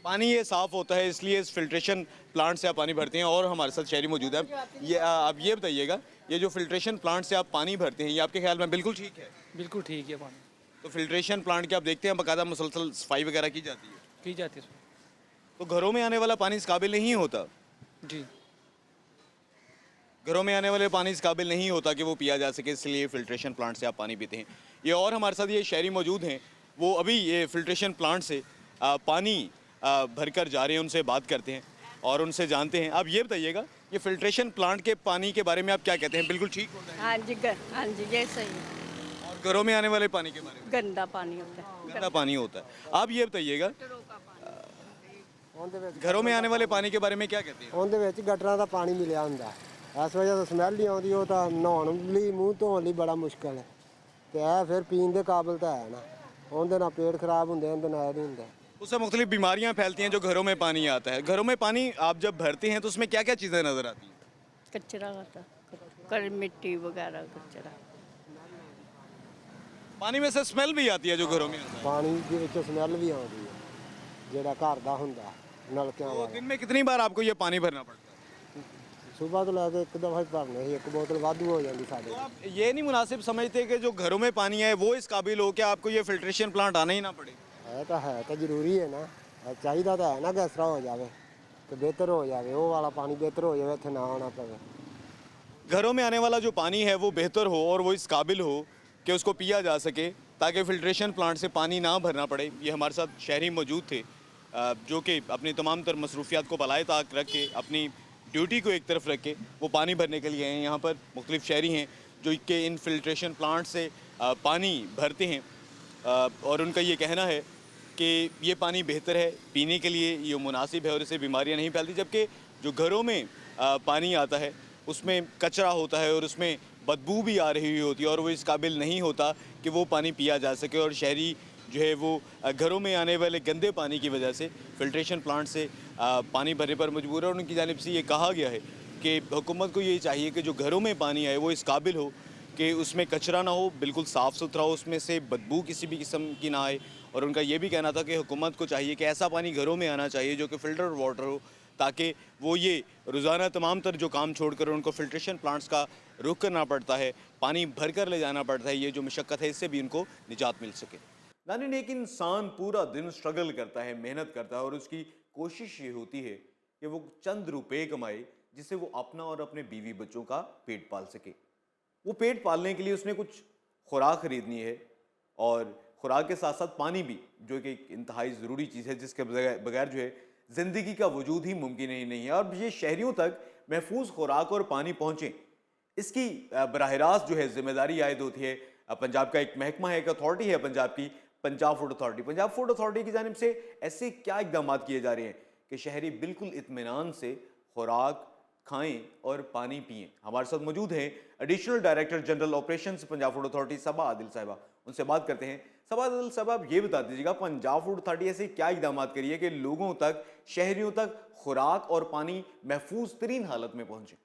पानी ये साफ़ होता है, इसलिए इस फिल्ट्रेशन प्लांट से आप पानी भरते हैं। और हमारे साथ शहरी मौजूद है। ये आप ये बताइएगा, ये जो फिल्ट्रेशन प्लांट से आप पानी भरते हैं ये आपके ख्याल में बिल्कुल ठीक है? बिल्कुल ठीक है पानी। तो फिल्ट्रेशन प्लांट के आप देखते हैं बाकायदा मुसलसल सफाई वगैरह की जाती है? की जाती है तो घरों में आने वाला पानी इस काबिल नहीं होता? जी। घरों में आने वाले पानी इस काबिल नहीं होता कि वो पिया जा सके, इसलिए फिल्ट्रेशन प्लांट से आप पानी पीते हैं। ये और हमारे साथ ये शहरी मौजूद हैं, वो अभी ये फिल्ट्रेशन प्लांट से पानी भरकर जा रहे हैं। उनसे बात करते हैं और उनसे जानते हैं। आप ये बताइएगा, ये फिल्ट्रेशन प्लांट के पानी के बारे में आप क्या कहते हैं? बिल्कुल ठीक होता है? हाँ जी ये सही है। और घरों में आने वाले पानी के बारे में? गंदा पानी होता है। गंदा पानी होता है। आप ये बताइएगा, घरों में आने वाले पानी के बारे में क्या कहते हैं? ਉਹਦੇ ਵਿੱਚ ਗਟਰਾਂ ਦਾ ਪਾਣੀ ਮਿਲਿਆ ਹੁੰਦਾ, ਇਸ ਵਜ੍ਹਾ ਤੋਂ ਸਮੈਲ ਨਹੀਂ ਆਉਂਦੀ। ਉਹ ਤਾਂ ਨਹਾਉਣ ਲਈ, ਮੂੰਹ ਧੋਣ ਲਈ ਬੜਾ ਮੁਸ਼ਕਲ ਹੈ ਤੇ ਇਹ ਫਿਰ ਪੀਣ ਦੇ ਕਾਬਿਲ ਤਾਂ ਹੈ ਨਾ। ਉਹਦੇ ਨਾਲ ਪੇਟ ਖਰਾਬ ਹੁੰਦੇ, ਉਹਦੇ ਨਾਲ ਨਹੀਂ ਹੁੰਦਾ। उससे मुख्तलिफ बीमारियाँ फैलती हैं जो घरों में पानी आता है। घरों में पानी आप जब भरते हैं तो उसमें क्या क्या चीज़ें नज़र आती हैं? कचरा होता, कर मिट्टी वगैरह कचरा। पानी में से स्मेल भी आती है जो घरों में आता है। ਪਾਣੀ ਦੇ ਵਿੱਚੋਂ ਸਮੈਲ ਵੀ ਆਉਂਦੀ ਹੈ ਜਿਹੜਾ ਘਰ ਦਾ ਹੁੰਦਾ ਨਲਕਿਆਂ तो ਵਾਲਾ। दिन में कितनी बार आपको ये पानी भरना पड़ता है? ਸਵੇਰ ਤੋਂ ਲੈ ਕੇ ਇੱਕ ਦਫਾ ਹੀ ਭਰਨੇ ਸੀ, ਇੱਕ ਬੋਤਲ ਵਾਧੂ ਹੋ ਜਾਂਦੀ ਸਾਡੇ। तो आप ये नहीं मुनासिब समझते कि जो घरों में पानी है वो इस काबिल हो कि आपको ये फिल्ट्रेशन प्लांट आना ही ना पड़े? ਇਹ ਤਾਂ ਜ਼ਰੂਰੀ ਹੈ ਨਾ, ਇਹ ਚਾਹੀਦਾ ਤਾਂ ਹੈ ਨਾ ਕਿ ਇਸ ਤਰ੍ਹਾਂ ਹੋ ਜਾਵੇ ਤੇ ਬਿਹਤਰ ਹੋ ਜਾਵੇ, ਉਹ ਵਾਲਾ ਪਾਣੀ ਬਿਹਤਰ ਹੋ ਜਾਵੇ, ਇੱਥੇ ਨਾ ਆਉਣਾ ਪਵੇ। घरों में आने वाला जो पानी है वो बेहतर हो और वो इस काबिल हो कि उसको पिया जा सके, ताकि फिल्ट्रेशन प्लांट से पानी ना भरना पड़े। ये हमारे साथ शहरी मौजूद थे जो कि अपनी तमाम तर मसरूफियात को बलाए ताक रख के, अपनी ड्यूटी को एक तरफ रख के वो पानी भरने के लिए हैं। यहाँ पर मुख्तलिफ शहरी हैं जो कि इन फिल्ट्रेशन प्लांट से पानी भरते हैं और उनका ये कहना है कि ये पानी बेहतर है पीने के लिए, ये मुनासिब है और इससे बीमारियाँ नहीं फैलती। जबकि जो घरों में पानी आता है उसमें कचरा होता है और उसमें बदबू भी आ रही होती है और वो इस काबिल नहीं होता कि वो पानी पिया जा सके। और शहरी जो है वो घरों में आने वाले गंदे पानी की वजह से फिल्ट्रेशन प्लांट से पानी भरने पर मजबूर है। और उनकी जानिब से ये कहा गया है कि हुकूमत को ये चाहिए कि जो घरों में पानी आए वो इस काबिल हो कि उसमें कचरा ना हो, बिल्कुल साफ़ सुथरा हो, उसमें से बदबू किसी भी किस्म की ना आए। और उनका ये भी कहना था कि हुकूमत को चाहिए कि ऐसा पानी घरों में आना चाहिए जो कि फ़िल्टर वाटर हो, ताकि वो ये रोज़ाना तमाम तर जो काम छोड़कर उनको फ़िल्ट्रेशन प्लांट्स का रुख करना पड़ता है, पानी भर कर ले जाना पड़ता है, ये जो मशक्क़त है इससे भी उनको निजात मिल सके। नानी, एक इंसान पूरा दिन स्ट्रगल करता है, मेहनत करता है और उसकी कोशिश ये होती है कि वो चंद रुपए कमाए जिससे वो अपना और अपने बीवी बच्चों का पेट पाल सके। वो पेट पालने के लिए उसने कुछ खुराक ख़रीदनी है और खुराक के साथ साथ पानी भी, जो कि एक इंतहाई ज़रूरी चीज़ है जिसके बगैर जो है ज़िंदगी का वजूद ही मुमकिन ही नहीं है। और ये शहरियों तक महफूज खुराक और पानी पहुँचे, इसकी बराह रास्त जो है ज़िम्मेदारी आयद होती है। पंजाब का एक महकमा है, एक अथॉरिटी है पंजाब की, Punjab food authority. Punjab food authority की जानिब से ऐसे क्या इकदाम किए जा रहे हैं कि शहरी बिल्कुल इत्मीनान से खुराक खाएं और पानी पिएं। हमारे साथ मौजूद हैं additional director general operations Punjab food authority Saba Adil sahiba. उनसे बात करते हैं। सबा आदिल साहब, आप ये बता दीजिएगा पंजाब फूड अथॉरिटी ऐसे क्या इकदाम करिए कि लोगों तक, शहरियों तक खुराक और पानी महफूज तरीन हालत में पहुँचे?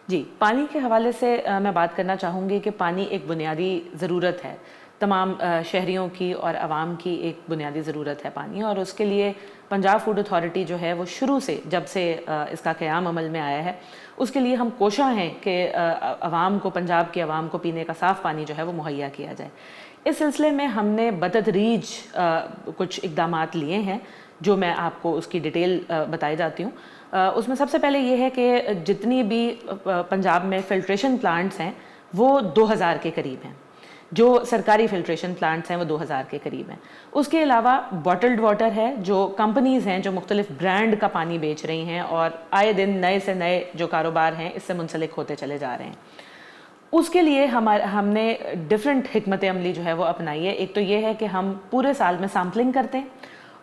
जी, पानी के हवाले से मैं बात करना चाहूँगी कि पानी एक बुनियादी ज़रूरत है, तमाम शहरियों की और आवाम की एक बुनियादी ज़रूरत है पानी। और उसके लिए पंजाब फूड अथॉरिटी जो है वो शुरू से, जब से इसका क़याम अमल में आया है, उसके लिए हम कोशा हैं कि आवाम को, पंजाब की आवाम को पीने का साफ़ पानी जो है वो मुहैया किया जाए। इस सिलसिले में हमने बतदरीज कुछ इक़दामात लिए हैं जो मैं आपको उसकी डिटेल बताई जाती हूँ। उसमें सबसे पहले ये है कि जितनी भी पंजाब में फ़िल्ट्रेशन प्लांट्स हैं वो 2000 के करीब हैं, जो सरकारी फिल्ट्रेशन प्लांट्स हैं वो 2000 के करीब हैं। उसके अलावा बॉटल्ड वाटर है, जो कंपनीज़ हैं जो मुख्तलिफ ब्रांड का पानी बेच रही हैं और आए दिन नए से नए जो कारोबार हैं इससे मुंसलिक होते चले जा रहे हैं। उसके लिए हमने डिफरेंट हिकमत अमली जो है वो अपनाई है। एक तो ये है कि हम पूरे साल में सैम्पलिंग करते हैं,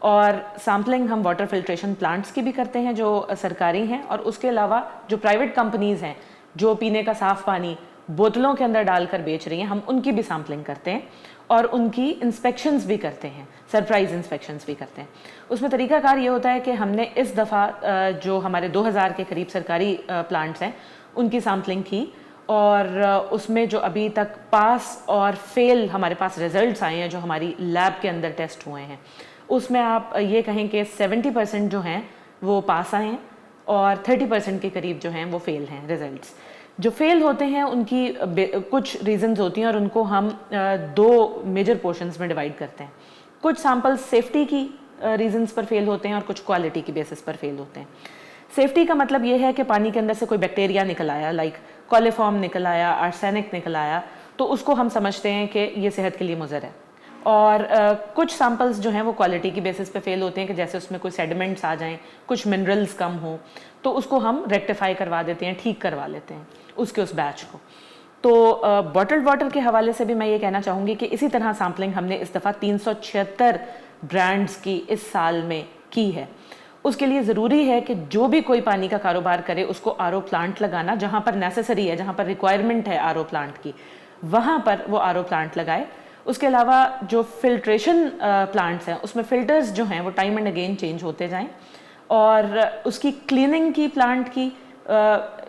और सैम्पलिंग हम वाटर फिल्ट्रेशन प्लांट्स की भी करते हैं जो सरकारी हैं, और उसके अलावा जो प्राइवेट कंपनीज़ हैं जो पीने का साफ़ पानी बोतलों के अंदर डालकर बेच रही हैं, हम उनकी भी सैम्पलिंग करते हैं और उनकी इंस्पेक्शंस भी करते हैं, सरप्राइज इंस्पेक्शंस भी करते हैं। उसमें तरीकाकार ये होता है कि हमने इस दफ़ा जो हमारे 2000 के करीब सरकारी प्लांट्स हैं उनकी सैम्पलिंग की, और उसमें जो अभी तक पास और फेल हमारे पास रिजल्ट्स आए हैं जो हमारी लैब के अंदर टेस्ट हुए हैं, उसमें आप ये कहें कि 70% जो हैं वो पास आए हैं और 30% के करीब जो हैं वो फेल हैं रिजल्ट्स। जो फेल होते हैं उनकी कुछ रीजंस होती हैं और उनको हम दो मेजर पोर्शंस में डिवाइड करते हैं। कुछ सैंपल्स सेफ्टी की रीजंस पर फेल होते हैं और कुछ क्वालिटी की बेसिस पर फेल होते हैं। सेफ्टी का मतलब ये है कि पानी के अंदर से कोई बैक्टीरिया निकल आया, लाइक कॉलीफॉर्म निकल आया, आर्सेनिक निकल आया, तो उसको हम समझते हैं कि ये सेहत के लिए मुज़र है। और कुछ सैंपल्स जो हैं वो क्वालिटी की बेसिस पे फेल होते हैं कि जैसे उसमें कोई सेडिमेंट्स आ जाएं, कुछ मिनरल्स कम हो, तो उसको हम रेक्टिफाई करवा देते हैं, ठीक करवा लेते हैं उसके उस बैच को। तो बॉटल्ड वाटर के हवाले से भी मैं ये कहना चाहूँगी कि इसी तरह सैम्पलिंग हमने इस दफ़ा 376 ब्रांड्स की इस साल में की है। उसके लिए ज़रूरी है कि जो भी कोई पानी का कारोबार करे उसको आरओ प्लांट लगाना, जहाँ पर नेसेसरी है, जहाँ पर रिक्वायरमेंट है आरओ प्लांट की, वहाँ पर वो आरओ प्लांट लगाए। उसके अलावा जो फिल्ट्रेशन प्लांट्स हैं उसमें फ़िल्टर्स जो हैं वो टाइम एंड अगेन चेंज होते जाएं, और उसकी क्लीनिंग की, प्लांट की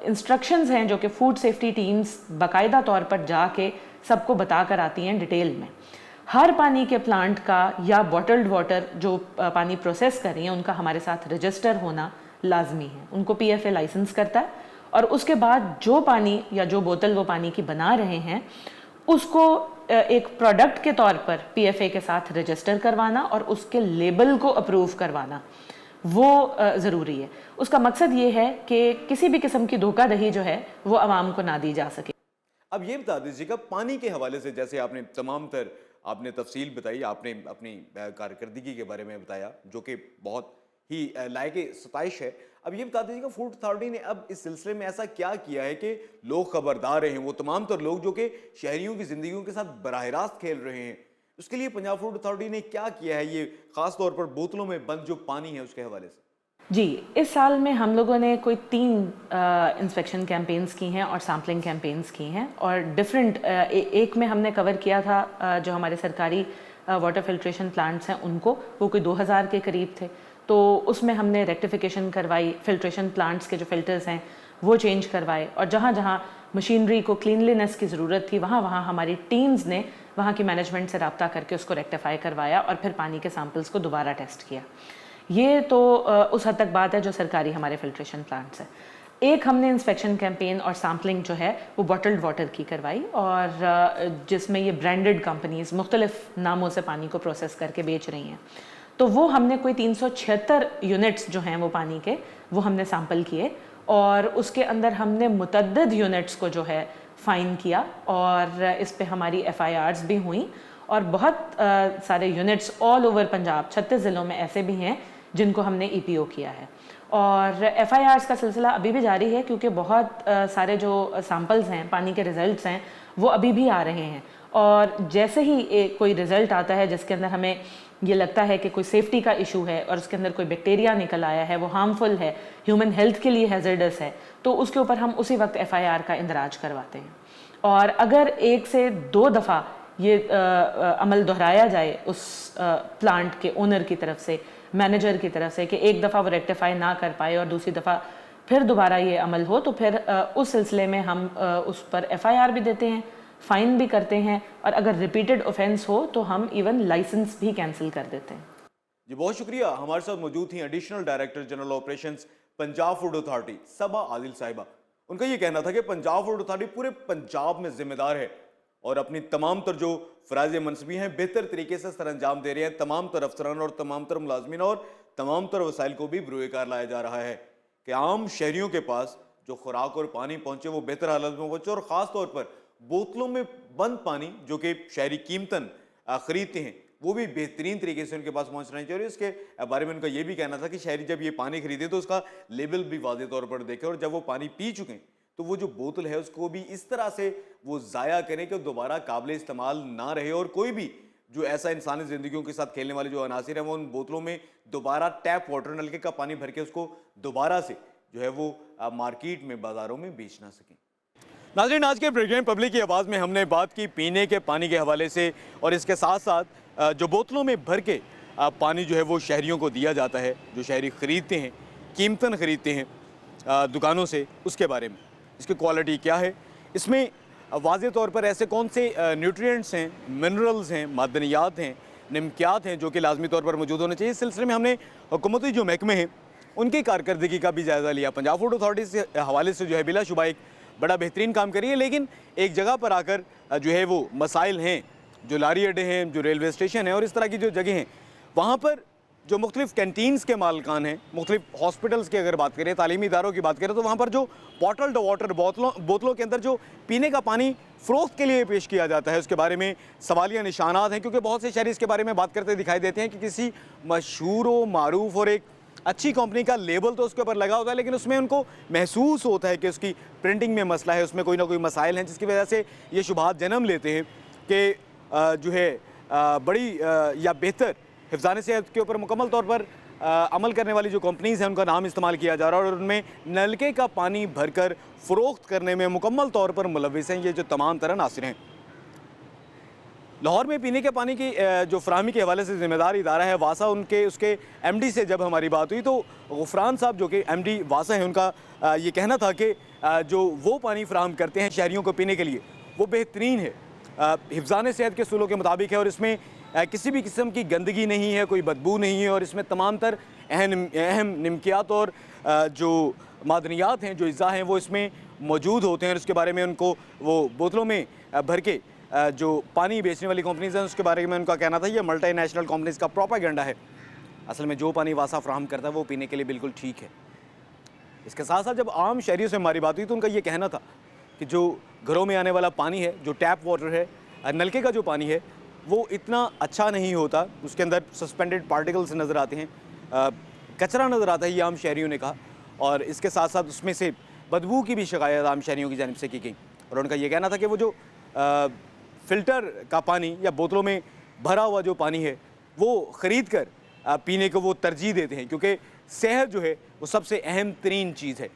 इंस्ट्रक्शंस हैं जो कि फूड सेफ्टी टीम्स बाकायदा तौर पर जाके सबको बता कर आती हैं डिटेल में। हर पानी के प्लांट का या बॉटल्ड वाटर जो पानी प्रोसेस कर रही हैं उनका हमारे साथ रजिस्टर होना लाजमी है। उनको PFA लाइसेंस करता है, और उसके बाद जो पानी या जो बोतल वो पानी की बना रहे हैं उसको एक प्रोडक्ट के तौर पर PFA के साथ रजिस्टर करवाना और उसके लेबल को अप्रूव करवाना वो ज़रूरी है। उसका मकसद ये है कि किसी भी किस्म की धोखाधड़ी जो है वो आवाम को ना दी जा सके। अब ये बता दीजिएगा, पानी के हवाले से जैसे आपने तमाम तर आपने तफसील बताई, आपने अपनी कारकर्दगी के बारे में बताया जो कि बहुत ही लायक सताइश है। अब ये बता दीजिएगा, फूड अथॉरिटी ने अब इस सिलसिले में ऐसा क्या किया है कि लोग खबरदार रहे हैं, वो तमाम तर लोग जो कि शहरियों की ज़िंदगियों के साथ बराह रास्त खेल रहे हैं, उसके लिए पंजाब फूड अथॉरिटी ने क्या किया है, ये ख़ास तौर पर बोतलों में बंद जो पानी है उसके हवाले से? जी, इस साल में हम लोगों ने कोई 3 इंस्पेक्शन कैंपेन्स की हैं और सैम्पलिंग कैंपेन्स की हैं, और डिफरेंट एक में हमने कवर किया था जो हमारे सरकारी वाटर फिल्ट्रेशन प्लांट्स हैं उनको, वो कोई 2000 के करीब थे, तो उसमें हमने रेक्टिफिकेशन करवाई, फिल्ट्रेशन प्लांट्स के जो फ़िल्टर्स हैं वो चेंज करवाए, और जहाँ जहाँ मशीनरी को क्लीनलीनेस की ज़रूरत थी वहाँ वहाँ हमारी टीम्स ने वहाँ की मैनेजमेंट से रब्ता करके उसको रेक्टिफाई करवाया और फिर पानी के सैम्पल्स को दोबारा टेस्ट किया। ये तो उस हद तक बात है जो सरकारी हमारे फिल्ट्रेशन प्लांट्स है। एक हमने इंस्पेक्शन कैंपेन और सैम्पलिंग जो है वो बॉटल्ड वाटर की करवाई, और जिसमें ये ब्रांडेड कंपनीज़ मुख्तलिफ नामों से पानी को प्रोसेस करके बेच रही हैं, तो वो हमने कोई 376 यूनिट्स जो हैं वो पानी के वो हमने सैम्पल किए, और उसके अंदर हमने मुतअद्दिद यूनिट्स को जो है फ़ाइन किया, और इस पे हमारी FIRs भी हुई, और बहुत सारे यूनिट्स ऑल ओवर पंजाब 36 ज़िलों में ऐसे भी हैं जिनको हमने EPO किया है। और FIRs का सिलसिला अभी भी जारी है, क्योंकि बहुत सारे जो सैम्पल्स हैं, पानी के रिज़ल्ट्स हैं, वो अभी भी आ रहे हैं, और जैसे ही कोई रिज़ल्ट आता है जिसके अंदर हमें ये लगता है कि कोई सेफ्टी का इशू है और उसके अंदर कोई बैक्टीरिया निकल आया है, वो हार्मफुल है, ह्यूमन हेल्थ के लिए हैज़र्डस है, तो उसके ऊपर हम उसी वक्त FIR का इंदराज करवाते हैं। और अगर 1 से 2 दफ़ा ये अमल दोहराया जाए उस प्लांट के ओनर की तरफ से, मैनेजर की तरफ से, कि एक दफ़ा वो रेक्टिफाई ना कर पाए और दूसरी दफ़ा फिर दोबारा ये अमल हो, तो फिर उस सिलसिले में हम उस पर FIR भी देते हैं, फ़ाइन भी करते हैं, और अगर रिपीटेड ऑफेंस हो तो हम इवन लाइसेंस भी कैंसिल कर देते हैं। जी, बहुत शुक्रिया। हमारे साथ मौजूद थी additional director general operations Punjab food authority Saba Adil sahiba. उनका ये कहना था कि पंजाब फूड अथॉरिटी पूरे पंजाब में जिम्मेदार है और अपनी तमाम तर जो फ़राइज़ मनसबी हैं बेहतर तरीके से सर अंजाम दे रहे हैं। तमाम तर अफसरान और तमाम तर मुलाजमीन और तमाम तर वसाइल को भी बरूएकार लाया जा रहा है कि आम शहरियों के पास जो खुराक और पानी पहुँचे वो बेहतर हालत में पहुँचे, और ख़ास तौर पर बोतलों में बंद पानी जो कि शहरी कीमतन खरीदते हैं वो भी बेहतरीन तरीके से उनके पास पहुंचना चाहिए। और इसके बारे में उनका ये भी कहना था कि शहरी जब ये पानी खरीदे तो उसका लेबल भी वाज़ेह तौर पर देखें और जब वो पानी पी चुके हैं तो वो जो बोतल है उसको भी इस तरह से वो ज़ाया करें कि दोबारा काबिल इस्तेमाल ना रहे और कोई भी जो ऐसा इंसानी ज़िंदगियों के साथ खेलने वाले जो अनासिर हैं वो उन बोतलों में दोबारा टैप वाटर नलके का पानी भर के उसको दोबारा से जो है वो मार्केट में बाज़ारों में बेच ना सकें। नाज़रीन, आज के प्रोग्राम पब्लिक की आवाज़ में हमने बात की पीने के पानी के हवाले से और इसके साथ साथ जो बोतलों में भर के पानी जो है वो शहरियों को दिया जाता है, जो शहरी ख़रीदते हैं, कीमतन ख़रीदते हैं दुकानों से, उसके बारे में, इसकी क्वालिटी क्या है, इसमें वाज़ेह तौर पर ऐसे कौन से न्यूट्रिएंट्स हैं, मिनरल्स हैं, मादनियात हैं, नमकियात हैं जो कि लाजमी तौर पर मौजूद होने चाहिए। इस सिलसिले में हमने हुकूमती जो महकमे हैं उनकी कारकर्दगी का भी जायज़ा लिया। पंजाब फूड अथॉरिटी से हवाले से जो है बिलाशुबा एक बड़ा बेहतरीन काम करी है, लेकिन एक जगह पर आकर जो है वो मसाइल हैं, जो लारी अड्डे हैं, जो रेलवे स्टेशन है और इस तरह की जो जगह हैं, वहाँ पर जो मुख्तलिफ़ कैंटीन्स के मालकान हैं, मुख्तलिफ़ हॉस्पिटल्स की अगर बात करें, तालीमी इदारों की बात करें, तो वहाँ पर जो बॉटल्ड वाटर बोतलों के अंदर जो पीने का पानी फ़रोख्त के लिए पेश किया जाता है उसके बारे में सवालिया निशानात हैं, क्योंकि बहुत से शहरी इसके बारे में बात करते दिखाई देते हैं कि किसी मशहूर व मारूफ और एक अच्छी कंपनी का लेबल तो उसके ऊपर लगा होता है, लेकिन उसमें उनको महसूस होता है कि उसकी प्रिंटिंग में मसला है, उसमें कोई ना कोई मसाइल हैं, जिसकी वजह से ये शुबहात जन्म लेते हैं कि जो है बड़ी या बेहतर हिफ़्ज़ान सेहत के ऊपर मुकम्मल तौर पर अमल करने वाली जो कंपनीज़ हैं उनका नाम इस्तेमाल किया जा रहा है और उनमें नलके का पानी भरकर फ़रोख्त करने में मुकम्मल तौर पर मुलव्विस हैं ये जो तमाम तरह नासिर हैं। लाहौर में पीने के पानी की जो फराहमी के हवाले से ज़िम्मेदार इदारा है वासा, उसके एमडी से जब हमारी बात हुई तो गुफरान साहब जो कि एमडी वासा है, उनका ये कहना था कि जो वो पानी फराहम करते हैं शहरियों को पीने के लिए वो बेहतरीन है, हिफ़्ज़ान सेहत के उसूलों के मुताबिक है और इसमें किसी भी किस्म की गंदगी नहीं है, कोई बदबू नहीं है और इसमें तमाम तर अहम नमकियात और जो मादनियात हैं, जो अज़्ज़ा हैं वो इसमें मौजूद होते हैं और उसके बारे में उनको वो बोतलों में भर के जो पानी बेचने वाली कंपनीज़ हैं उसके बारे में उनका कहना था ये मल्टीनेशनल कंपनीज़ का प्रोपेगेंडा है। असल में जो पानी वासा फ्राहम करता है वो पीने के लिए बिल्कुल ठीक है। इसके साथ साथ जब आम शहरियों से हमारी बात हुई तो उनका ये कहना था कि जो घरों में आने वाला पानी है, जो टैप वाटर है, नलके का जो पानी है वो इतना अच्छा नहीं होता, उसके अंदर सस्पेंडेड पार्टिकल्स नज़र आते हैं, कचरा नज़र आता है, ये आम शहरियों ने कहा। और इसके साथ साथ उसमें से बदबू की भी शिकायत आम शहरियों की जानिब से की गई और उनका ये कहना था कि वो जो फ़िल्टर का पानी या बोतलों में भरा हुआ जो पानी है वो ख़रीद कर पीने को वो तरजीह देते हैं, क्योंकि सेहत जो है वो सबसे अहम तरीन चीज़ है।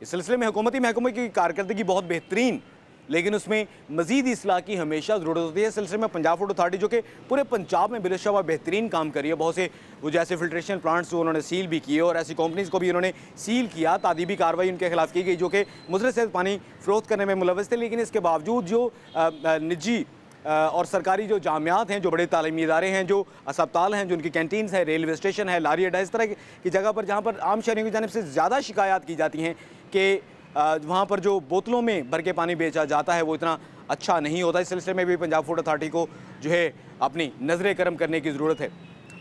इस सिलसिले में हुकूमती महकमे की कारकर्दगी बहुत बेहतरीन, लेकिन उसमें मज़ीद इस्लाह की हमेशा ज़रूरत होती है। इस सिलसिले में पंजाब फूड अथॉरिटी जो कि पूरे पंजाब में बिलाशुबा बेहतरीन काम कर रही है, बहुत से वो जैसे फिल्ट्रेशन प्लांट्स जो उन्होंने सील भी किए और ऐसी कंपनीज़ को भी उन्होंने सील किया, तादीबी कार्रवाई उनके खिलाफ की गई जो कि मुज़र से पानी फ़रोख्त करने में मुलव्वस थे। लेकिन इसके बावजूद जो निजी और सरकारी जो जामियात हैं, जो बड़े तालीमी इदारे हैं, जो अस्पताल हैं, जो उनकी कैंटीन्स हैं, रेलवे स्टेशन है, लारी अड्डा, इस तरह की जगह पर जहाँ पर आम शहरियों की जानिब से ज़्यादा शिकायत की जाती हैं कि वहाँ पर जो बोतलों में भर के पानी बेचा जाता है वो इतना अच्छा नहीं होता। इस सिलसिले में भी पंजाब फूड अथॉरिटी को जो है अपनी नज़र करम करने की ज़रूरत है।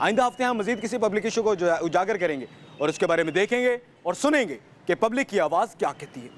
आइंदा हफ्ते हम मज़ीद किसी पब्लिक इशू को उजागर करेंगे और उसके बारे में देखेंगे और सुनेंगे कि पब्लिक की आवाज़ क्या कहती है।